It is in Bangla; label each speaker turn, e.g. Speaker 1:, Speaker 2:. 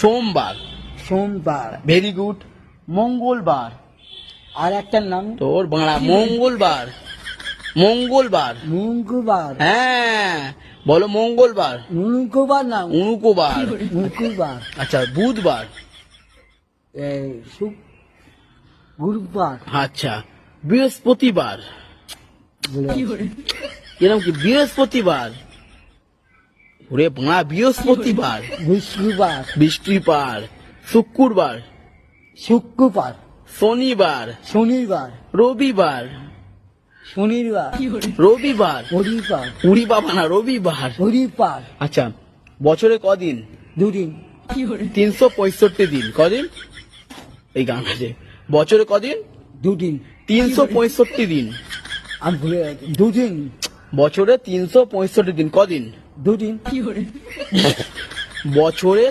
Speaker 1: সোমবার।
Speaker 2: সোমবার।
Speaker 1: Very good. মঙ্গলবার।
Speaker 2: আর একটা নাম
Speaker 1: তোর বাড়া মঙ্গলবার। মঙ্গলবার।
Speaker 2: মঙ্গলবার।
Speaker 1: হ্যাঁ বলো মঙ্গলবার।
Speaker 2: মঙ্গলবার না
Speaker 1: উনুকোবার।
Speaker 2: মঙ্গলবার।
Speaker 1: আচ্ছা বুধবার।
Speaker 2: গুরুবার।
Speaker 1: আচ্ছা বৃহস্পতিবার। এরকম কি বৃহস্পতিবার? ওরে বাড়া বৃহস্পতিবার।
Speaker 2: বৃহস্পতিবার।
Speaker 1: বৃষ্টিবার। শুক্রবার।
Speaker 2: শুক্রবার।
Speaker 1: শনিবার।
Speaker 2: শনিবার।
Speaker 1: রবিবার।
Speaker 2: শনিবার।
Speaker 1: রবিবার।
Speaker 2: রবিবার।
Speaker 1: উড়ি বাবা না রবিবার।
Speaker 2: রবিবার।
Speaker 1: আচ্ছা বছরে কদিন?
Speaker 2: দুদিন।
Speaker 1: 365 দিন। কদিন? এই গান আছে। বছরে কদিন?
Speaker 2: দুদিন।
Speaker 1: 365 দিন।
Speaker 2: আমি ভুলে গেছি। দুদিন।
Speaker 1: বছরে 365 দিন। কদিন?
Speaker 2: দুদিন।
Speaker 1: বছরে